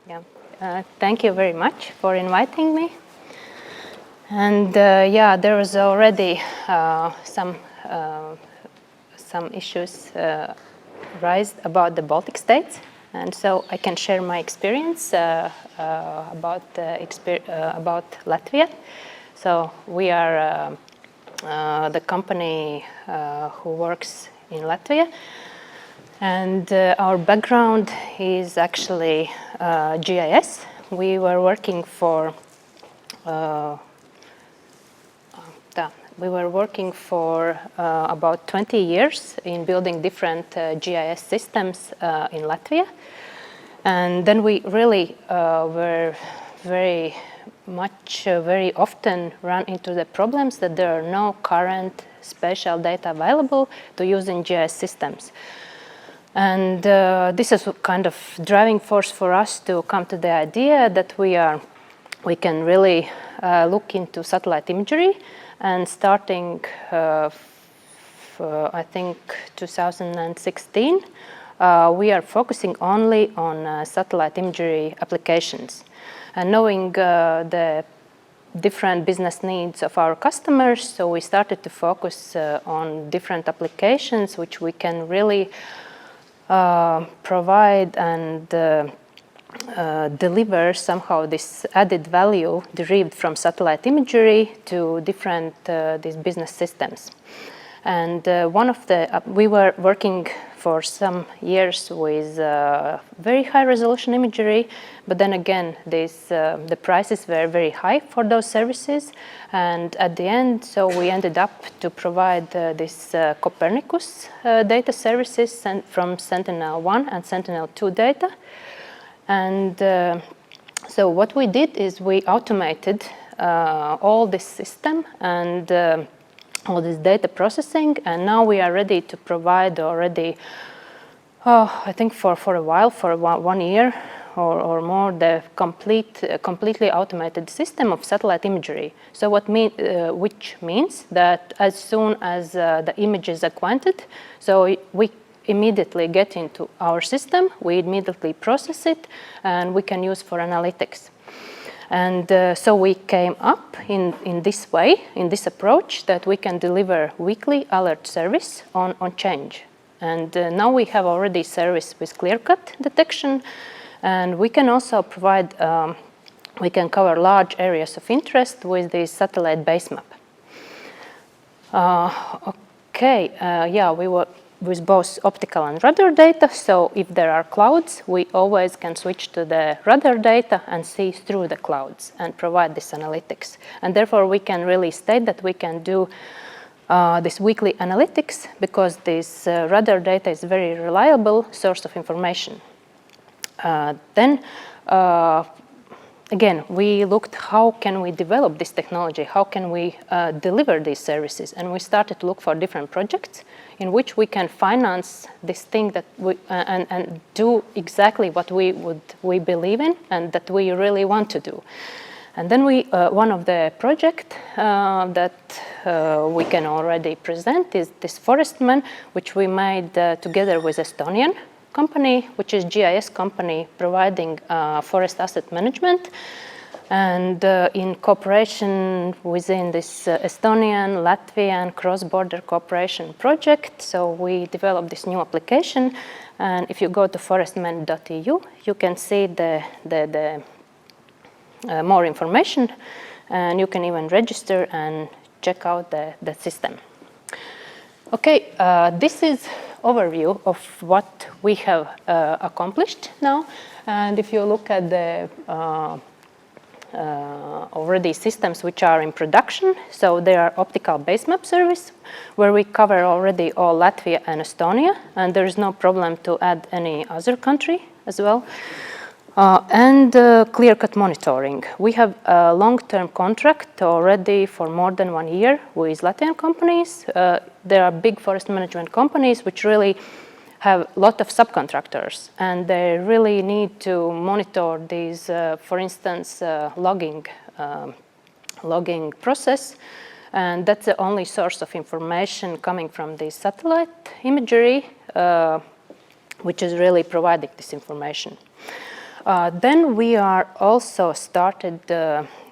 Yeah. Thank you very much for inviting me. And yeah, there was already some issues raised about the Baltic states, and so I can share my experience about Latvia. So we are the company who works in Latvia, and our background is actually GIS. We were working for about 20 years in building different GIS systems in Latvia. And then we really were very often run into the problems that there are no current spatial data available to use in GIS systems. And this is a kind of driving force for us to come to the idea that we can really look into satellite imagery. And starting, I think, 2016, we are focusing only on satellite imagery applications. And knowing the different business needs of our customers, so we started to focus on different applications which we can really provide and deliver somehow this added value derived from satellite imagery to different these business systems. And we were working for some years with very high resolution imagery, but then again, the prices were very high for those services. And at the end, so we ended up to provide this Copernicus data services from Sentinel-1 and Sentinel-2 data. And so what we did is we automated all this system and all this data processing, and now we are ready to provide already, I think for a while, for 1 year or more, the completely automated system of satellite imagery. So which means that as soon as the image is acquainted, so we immediately get into our system, we immediately process it, and we can use for analytics. And so we came up in this way, in this approach, that we can deliver weekly alert service on change. And now we have already service with clear-cut detection, and we can also provide, we can cover large areas of interest with the satellite base map. We were with both optical and radar data. So if there are clouds, we always can switch to the radar data and see through the clouds and provide this analytics. And therefore, we can really state that we can do this weekly analytics because this radar data is a very reliable source of information. Again, we looked how can we develop this technology, how can we deliver these services, and we started to look for different projects in which we can finance this thing that and do exactly what we believe in and that we really want to do. And then one of the projects that we can already present is this Forestman, which we made together with Estonian company, which is GIS company providing forest asset management. And in cooperation within this Estonian, Latvian cross-border cooperation project, so we developed this new application. And if you go to forestman.eu, you can see the more information, and you can even register and check out the system. Okay, this is overview of what we have accomplished now. And if you look at the already systems which are in production, so there are optical base map service where we cover already all Latvia and Estonia, and there is no problem to add any other country as well. And clear-cut monitoring. We have a long-term contract already for more than 1 year with Latvian companies. There are big forest management companies which really have a lot of subcontractors, and they really need to monitor these, for instance, logging process. And that's the only source of information coming from the satellite imagery, which is really providing this information. Then we are also started,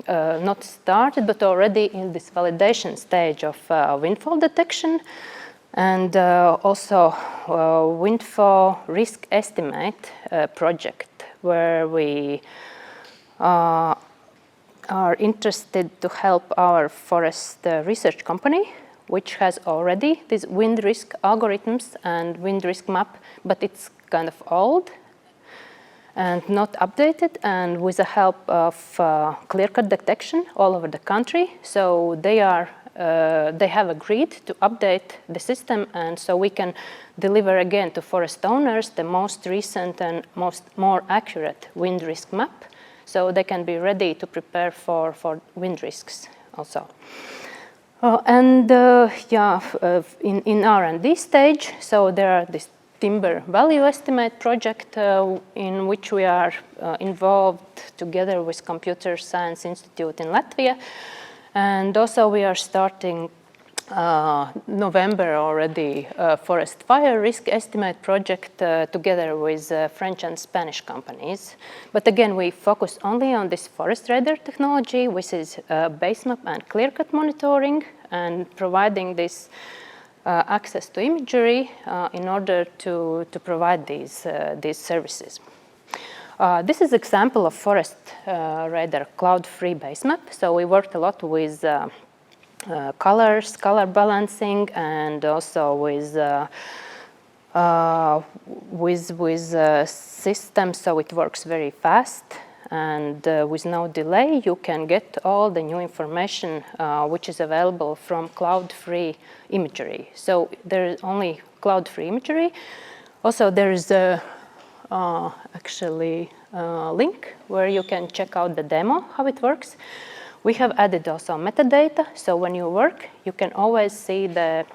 not started, but already in this validation stage of windfall detection, and also windfall risk estimate project, where we are interested to help our forest research company, which has already these wind risk algorithms and wind risk map, but it's kind of old and not updated, and with the help of clear-cut detection all over the country. So they have agreed to update the system, and so we can deliver again to forest owners the most recent and more accurate wind risk map, so they can be ready to prepare for wind risks also. In R&D stage, so there are this timber value estimate project in which we are involved together with Computer Science Institute in Latvia. And also we are starting November already forest fire risk estimate project together with French and Spanish companies. But again, we focus only on this ForestRadar technology, which is base map and clear-cut monitoring, and providing this access to imagery in order to provide these services. This is an example of ForestRadar cloud-free base map. So we worked a lot with colors, color balancing, and also with systems, so it works very fast. And with no delay, you can get all the new information which is available from cloud-free imagery. So there is only cloud-free imagery. Also, there is actually a link where you can check out the demo, how it works. We have added also metadata, so when you work, you can always see the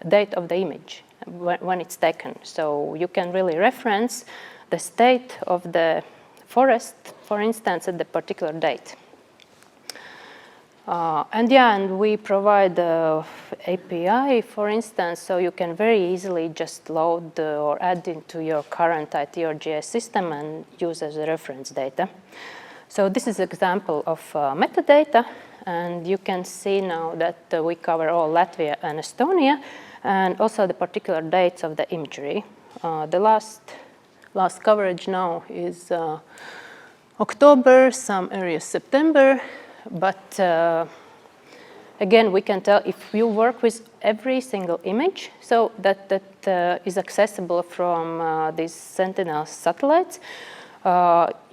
date of the image when it's taken. So you can really reference the state of the forest, for instance, at the particular date. And we provide the API, for instance, so you can very easily just load or add into your current IT or GIS system and use as a reference data. So this is an example of metadata, and you can see now that we cover all Latvia and Estonia, and also the particular dates of the imagery. The last coverage now is October, some areas September, but again, we can tell if you work with every single image, so that is accessible from these Sentinel satellites.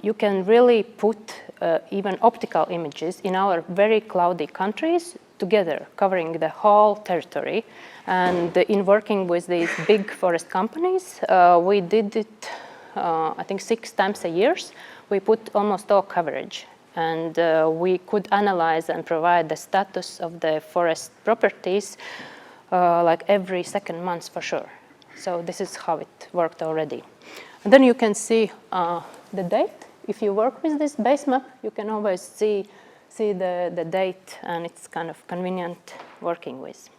You can really put even optical images in our very cloudy countries together, covering the whole territory. And in working with these big forest companies, we did it, I think, 6 times a year. We put almost all coverage. And we could analyze and provide the status of the forest properties like every second month for sure. So this is how it worked already. And then you can see the date. If you work with this base map, you can always see the date, and it's kind of convenient working with.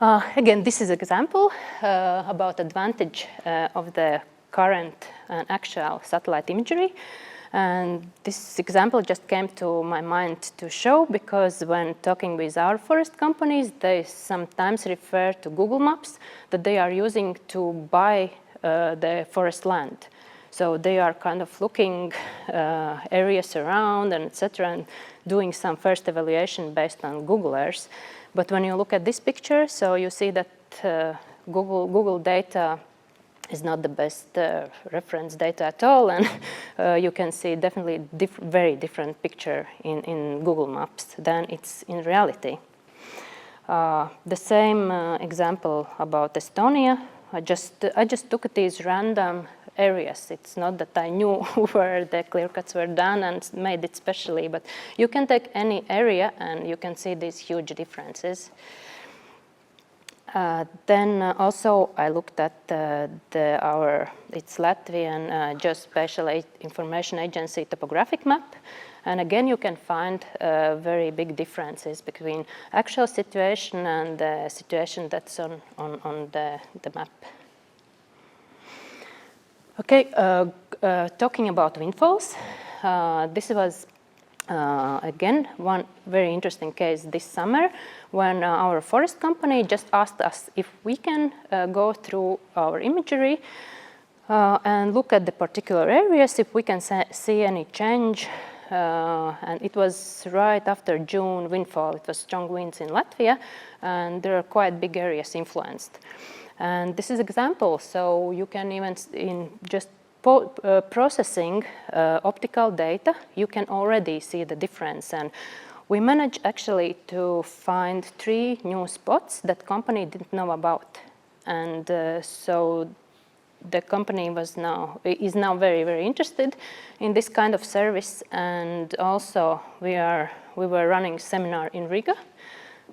Again, this is an example about advantage of the current and actual satellite imagery. And this example just came to my mind to show, because when talking with our forest companies, they sometimes refer to Google Maps that they are using to buy the forest land. So they are kind of looking areas around and etc. and doing some first evaluation based on Google Earth. But when you look at this picture, so you see that Google data is not the best reference data at all, and you can see definitely very different picture in Google Maps than it's in reality. The same example about Estonia. I just took these random areas. It's not that I knew where the clear cuts were done and made it specially, but you can take any area and you can see these huge differences. Then also I looked at it's Latvian Geospatial Information Agency topographic map. And again, you can find very big differences between actual situation and the situation that's on the map. Okay, talking about windfalls, this was again one very interesting case this summer when our forest company just asked us if we can go through our imagery and look at the particular areas if we can see any change. And it was right after June windfall. It was strong winds in Latvia, and there are quite big areas influenced. And this is example, so you can even in just processing optical data, you can already see the difference. And we managed actually to find 3 new spots that company didn't know about. And so the company is now very, very interested in this kind of service. And also we were running a seminar in Riga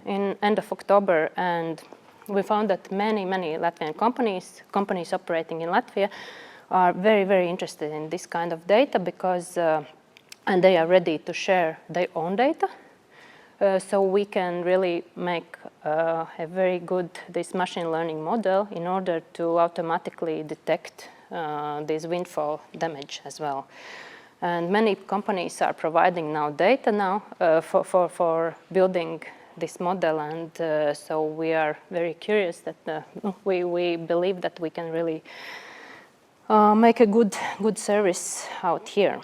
in end of October, and we found that many Latvian companies operating in Latvia are very, very interested in this kind of data because and they are ready to share their own data. So we can really make a very good this machine learning model in order to automatically detect this windfall damage as well. And many companies are providing now data now for building this model, and so we are very curious that we believe that we can really make a good service out here.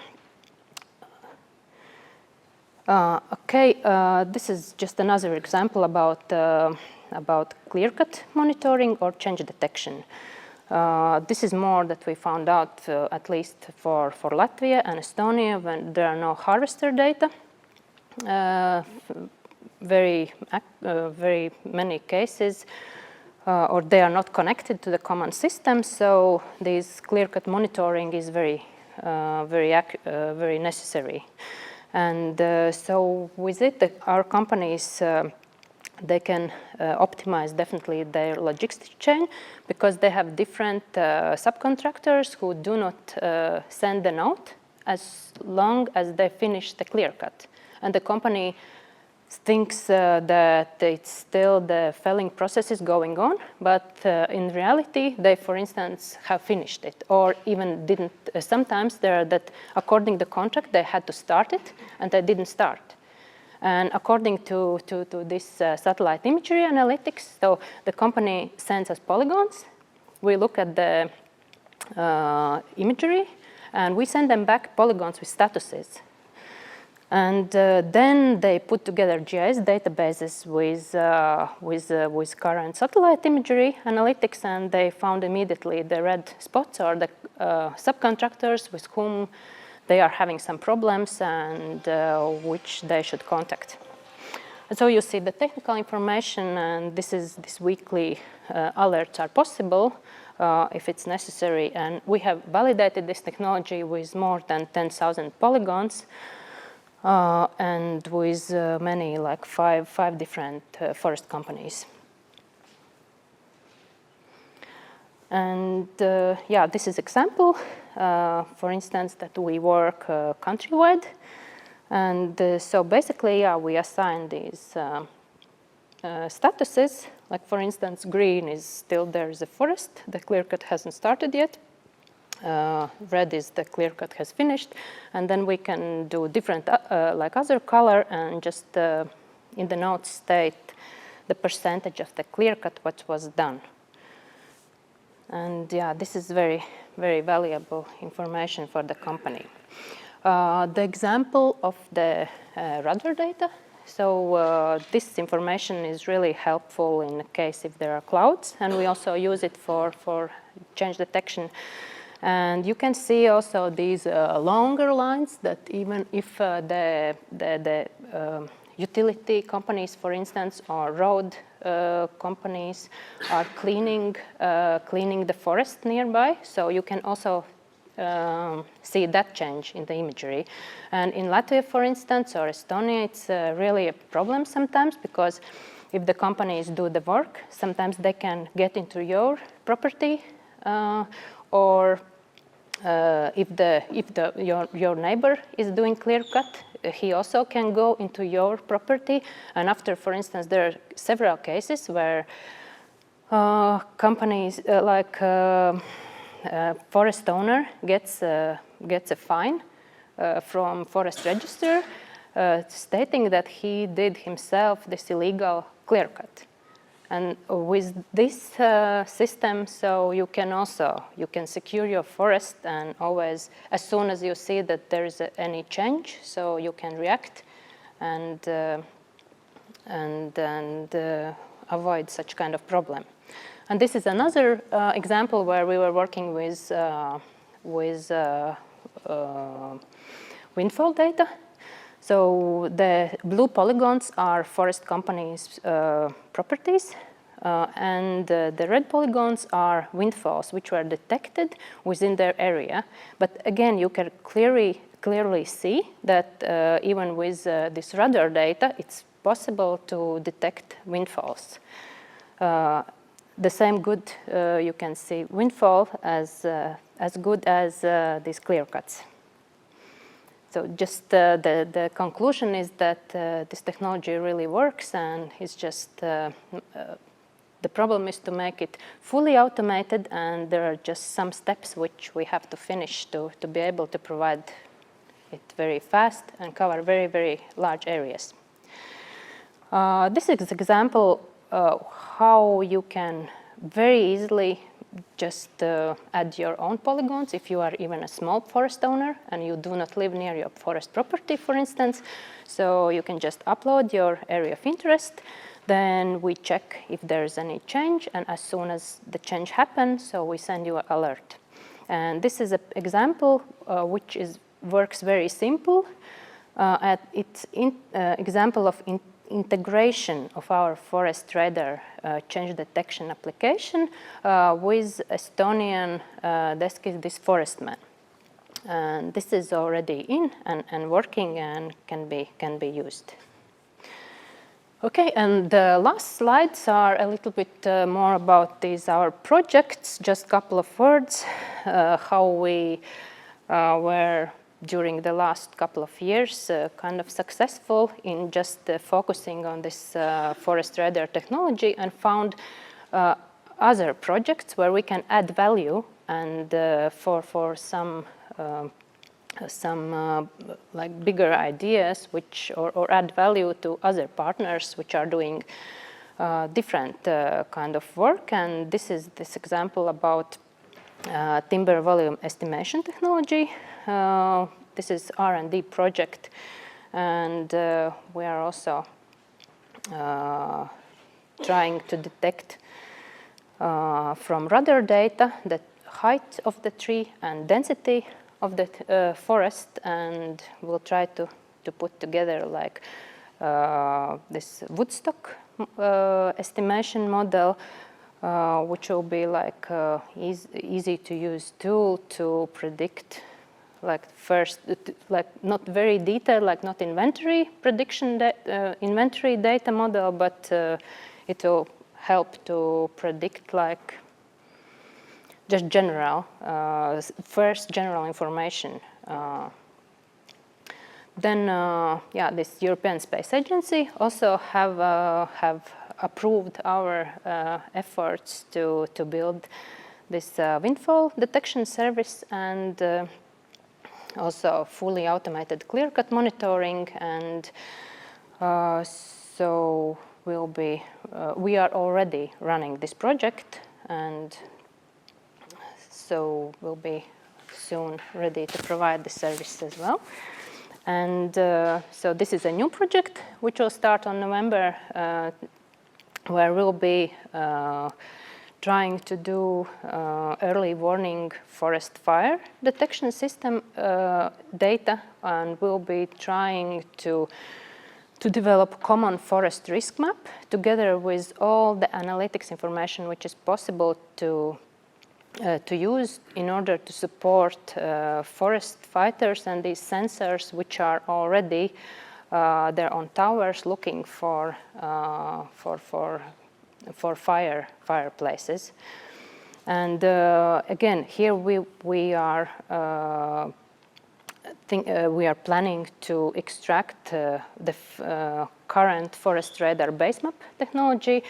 Okay, this is just another example about clear-cut monitoring or change detection. This is more that we found out, at least for Latvia and Estonia, when there are no harvester data. Very many cases, or they are not connected to the common system, so this clear-cut monitoring is very necessary. And so with it, our companies, they can optimize definitely their logistics chain because they have different subcontractors who do not send the note as long as they finish the clear cut. And the company thinks that it's still the felling process is going on, but in reality, they, for instance, have finished it or even didn't. Sometimes there are that according to the contract, they had to start it and they didn't start. And according to this satellite imagery analytics, so the company sends us polygons. We look at the imagery and we send them back polygons with statuses. And then they put together GIS databases with current satellite imagery analytics, and they found immediately the red spots are the subcontractors with whom they are having some problems and which they should contact. And so you see the technical information, and this weekly alerts are possible if it's necessary. And we have validated this technology with more than 10,000 polygons. And with many, like five different forest companies. And yeah, this is example, for instance, that we work countrywide. And so basically, yeah, we assign these statuses. Like for instance, green is still there is a forest. The clear cut hasn't started yet. Red is the clear cut has finished, and then we can do different like other color and just in the notes state the percentage of the clear cut what was done. And yeah, this is very valuable information for the company. The example of the radar data. So this information is really helpful in the case if there are clouds, and we also use it for change detection. And you can see also these longer lines that even if the utility companies, for instance, or road companies are cleaning the forest nearby, so you can also see that change in the imagery. And in Latvia, for instance, or Estonia, it's really a problem sometimes because if the companies do the work, sometimes they can get into your property or if your neighbor is doing clear cut, he also can go into your property. And after, for instance, there are several cases where companies forest owner gets a fine from forest register stating that he did himself this illegal clear cut. And with this system, so you can secure your forest, and always, as soon as you see that there is any change, so you can react and avoid such kind of problem. And this is another example where we were working with windfall data. So the blue polygons are forest companies' properties, and the red polygons are windfalls, which were detected within their area. But again, you can clearly see that even with this radar data, it's possible to detect windfalls. The same good, you can see windfall as good as these clear cuts. So just the conclusion is that this technology really works, and it's just the problem is to make it fully automated, and there are just some steps which we have to finish to be able to provide it very fast and cover very, very large areas. This is an example how you can very easily just add your own polygons if you are even a small forest owner and you do not live near your forest property, for instance. So you can just upload your area of interest. Then we check if there's any change, and as soon as the change happens, so we send you an alert. And this is an example which works very simple. It's an example of integration of our ForestRadar change detection application with Estonian this Forestman. And this is already in and working and can be used. Okay, and the last slides are a little bit more about our projects. Just a couple of words how we were during the last couple of years kind of successful in just focusing on this ForestRadar technology, and found other projects where we can add value and for some like bigger ideas or add value to other partners which are doing different kind of work. And this is this example about timber volume estimation technology. This is R&D project, and we are also trying to detect from radar data the height of the tree and density of the forest, and we'll try to put together like this Woodstock estimation model, which will be like easy to use tool to predict, like first, like not very detailed, like not inventory prediction, inventory data model, but it will help to predict like just general, first general information. Then, yeah, this European Space Agency also have approved our efforts to build this windfall detection service, and also fully automated clear-cut monitoring. And so we are already running this project, and so we'll be soon ready to provide the service as well. And so this is a new project which will start on November, where we'll be trying to do early warning forest fire detection system data, and we'll be trying to develop common forest risk map together with all the analytics information which is possible to use in order to support forest fighters and these sensors which are already they're on towers looking for fireplaces. And again, here we are we are planning to extract the current ForestRadar base map technology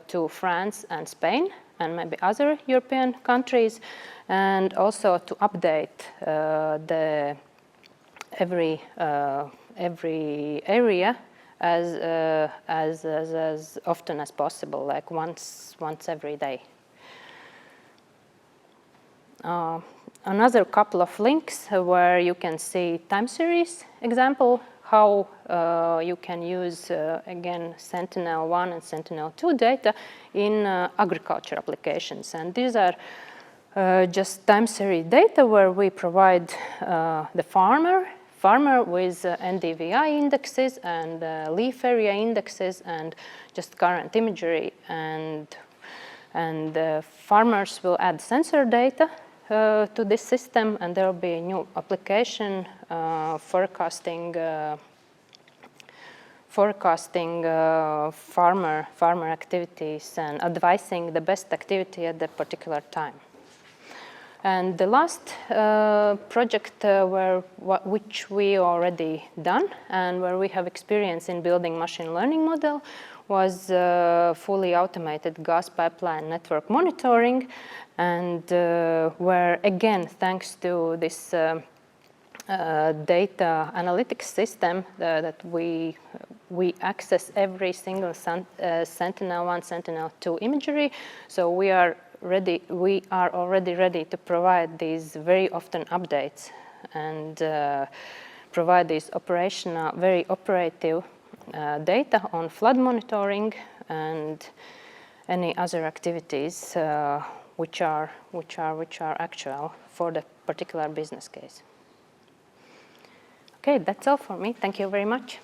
to France and Spain and maybe other European countries, and also to update every area as often as possible, like once every day. Another couple of links where you can see time series example, how you can use, again, Sentinel-1 and Sentinel-2 data in agriculture applications. And these are just time series data where we provide the farmer with NDVI indexes and leaf area indexes and just current imagery. And farmers will add sensor data to this system, and there will be a new application forecasting farmer activities and advising the best activity at the particular time. And the last project which we already done and where we have experience in building machine learning model was fully automated gas pipeline network monitoring, and where, again, thanks to this data analytics system that we access every single Sentinel-1, Sentinel-2 imagery. So we are already ready to provide these very often updates and provide these very operative data on flood monitoring and any other activities which are actual for the particular business case. Okay, that's all for me. Thank you very much.